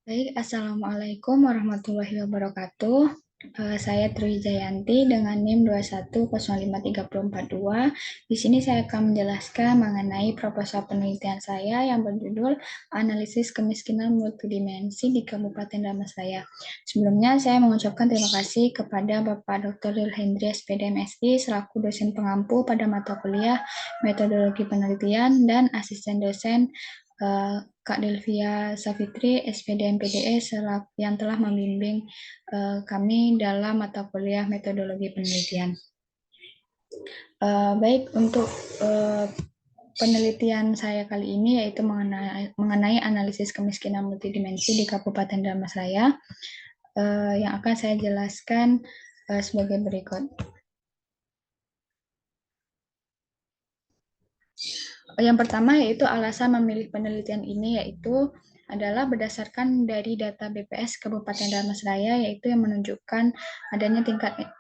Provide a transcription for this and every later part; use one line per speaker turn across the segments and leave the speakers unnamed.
Baik, Assalamualaikum warahmatullahi wabarakatuh. Saya Tri Jayanti dengan NIM 2105342. Di sini saya akan menjelaskan mengenai proposal penelitian saya yang berjudul Analisis Kemiskinan Multidimensi di Kabupaten Dharmasraya. Sebelumnya saya mengucapkan terima kasih kepada Bapak Dr. Lil Hendri SPD MSI selaku dosen pengampu pada mata kuliah Metodologi Penelitian dan asisten dosen Kak Delvia Savitri, SPD MPDE, yang telah membimbing kami dalam mata kuliah metodologi penelitian. Baik, untuk penelitian saya kali ini yaitu mengenai analisis kemiskinan multidimensi di Kabupaten Dharmasraya, yang akan saya jelaskan sebagai berikut. Yang pertama yaitu alasan memilih penelitian ini yaitu adalah berdasarkan dari data BPS Kabupaten Dharmasraya yaitu yang menunjukkan adanya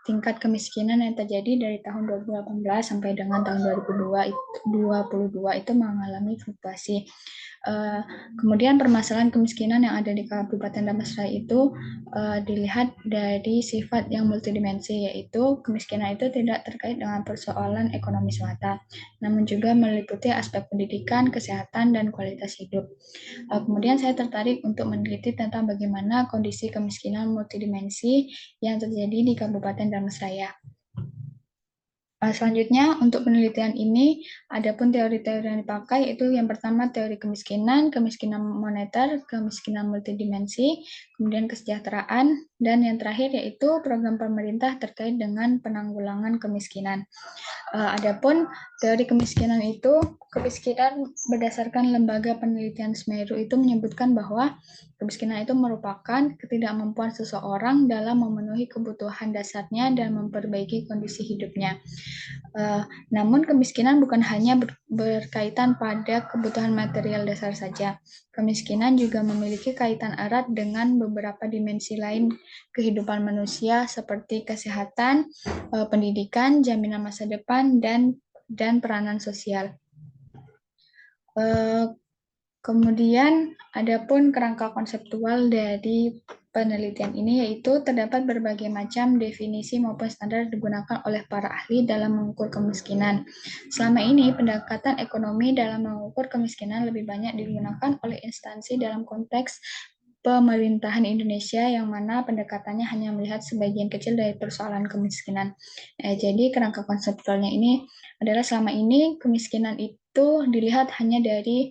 tingkat kemiskinan yang terjadi dari tahun 2018 sampai dengan tahun 2022 itu mengalami fluktuasi. Kemudian permasalahan kemiskinan yang ada di Kabupaten Dharmasraya itu dilihat dari sifat yang multidimensi, yaitu kemiskinan itu tidak terkait dengan persoalan ekonomi semata, namun juga meliputi aspek pendidikan, kesehatan, dan kualitas hidup. Kemudian saya tertarik untuk meneliti tentang bagaimana kondisi kemiskinan multidimensi yang terjadi di Kabupaten Dharmasraya. Selanjutnya, untuk penelitian ini, adapun teori-teori yang dipakai itu yang pertama teori kemiskinan, kemiskinan moneter, kemiskinan multidimensi, kemudian kesejahteraan, dan yang terakhir yaitu program pemerintah terkait dengan penanggulangan kemiskinan. Adapun teori kemiskinan itu, kemiskinan berdasarkan Lembaga Penelitian Semeru itu menyebutkan bahwa kemiskinan itu merupakan ketidakmampuan seseorang dalam memenuhi kebutuhan dasarnya dan memperbaiki kondisi hidupnya. Namun kemiskinan bukan hanya berkaitan pada kebutuhan material dasar saja. Kemiskinan juga memiliki kaitan erat dengan beberapa dimensi lain kehidupan manusia seperti kesehatan, pendidikan, jaminan masa depan, dan peranan sosial. Kemudian, adapun kerangka konseptual dari penelitian ini yaitu terdapat berbagai macam definisi maupun standar digunakan oleh para ahli dalam mengukur kemiskinan. Selama ini, pendekatan ekonomi dalam mengukur kemiskinan lebih banyak digunakan oleh instansi dalam konteks pemerintahan Indonesia yang mana pendekatannya hanya melihat sebagian kecil dari persoalan kemiskinan. Jadi kerangka konseptualnya ini adalah selama ini kemiskinan itu dilihat hanya dari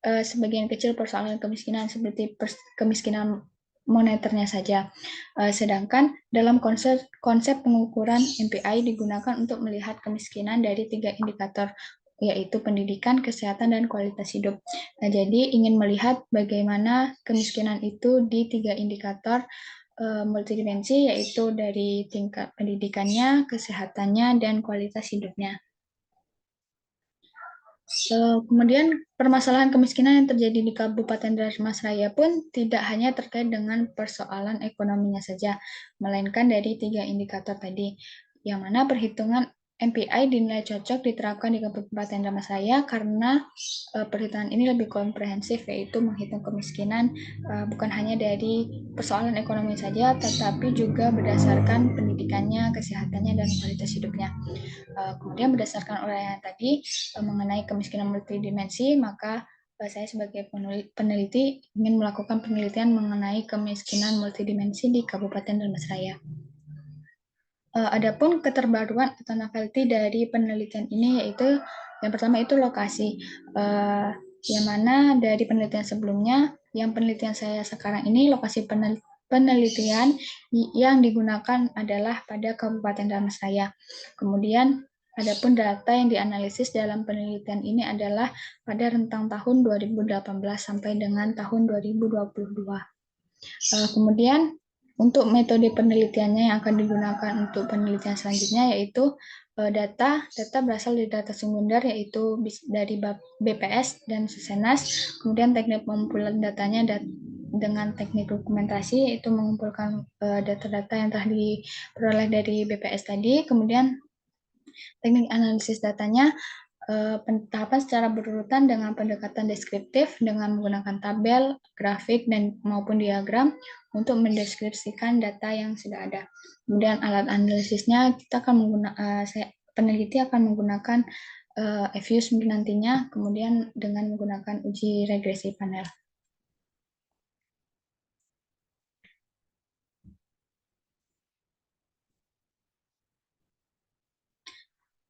sebagian kecil persoalan kemiskinan seperti kemiskinan moneternya saja. Sedangkan dalam konsep pengukuran MPI digunakan untuk melihat kemiskinan dari 3 indikator, yaitu pendidikan, kesehatan, dan kualitas hidup. Nah, jadi ingin melihat bagaimana kemiskinan itu di 3 indikator multidimensi, yaitu dari tingkat pendidikannya, kesehatannya, dan kualitas hidupnya. Kemudian permasalahan kemiskinan yang terjadi di Kabupaten Dharmasraya pun tidak hanya terkait dengan persoalan ekonominya saja, melainkan dari 3 indikator tadi, yang mana perhitungan MPI dinilai cocok diterapkan di Kabupaten Dharmasraya karena perhitungan ini lebih komprehensif, yaitu menghitung kemiskinan bukan hanya dari persoalan ekonomi saja, tetapi juga berdasarkan pendidikannya, kesehatannya, dan kualitas hidupnya. Kemudian berdasarkan uraian tadi mengenai kemiskinan multidimensi, maka saya sebagai peneliti ingin melakukan penelitian mengenai kemiskinan multidimensi di Kabupaten Dharmasraya. Adapun keterbaruan atau novelty dari penelitian ini yaitu yang pertama itu lokasi, yang mana dari penelitian sebelumnya, yang penelitian saya sekarang ini lokasi penelitian yang digunakan adalah pada Kabupaten Dharmasraya. Kemudian adapun data yang dianalisis dalam penelitian ini adalah pada rentang tahun 2018 sampai dengan tahun 2022. Kemudian untuk metode penelitiannya yang akan digunakan untuk penelitian selanjutnya yaitu data berasal dari data sumber yaitu dari BPS dan Susenas, kemudian teknik pengumpulan datanya dengan teknik dokumentasi itu mengumpulkan data-data yang telah diperoleh dari BPS tadi, kemudian teknik analisis datanya tahapan secara berurutan dengan pendekatan deskriptif dengan menggunakan tabel, grafik, dan maupun diagram untuk mendeskripsikan data yang sudah ada. Kemudian alat analisisnya kita akan peneliti akan menggunakan EViews nantinya, kemudian dengan menggunakan uji regresi panel.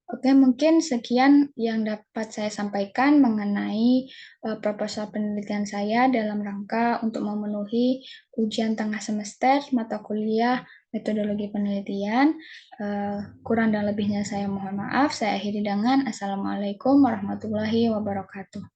Oke, mungkin sekian yang dapat saya sampaikan mengenai proposal penelitian saya dalam rangka untuk memenuhi ujian tengah semester mata kuliah metodologi penelitian. Kurang dan lebihnya saya mohon maaf. Saya akhiri dengan Assalamualaikum warahmatullahi wabarakatuh.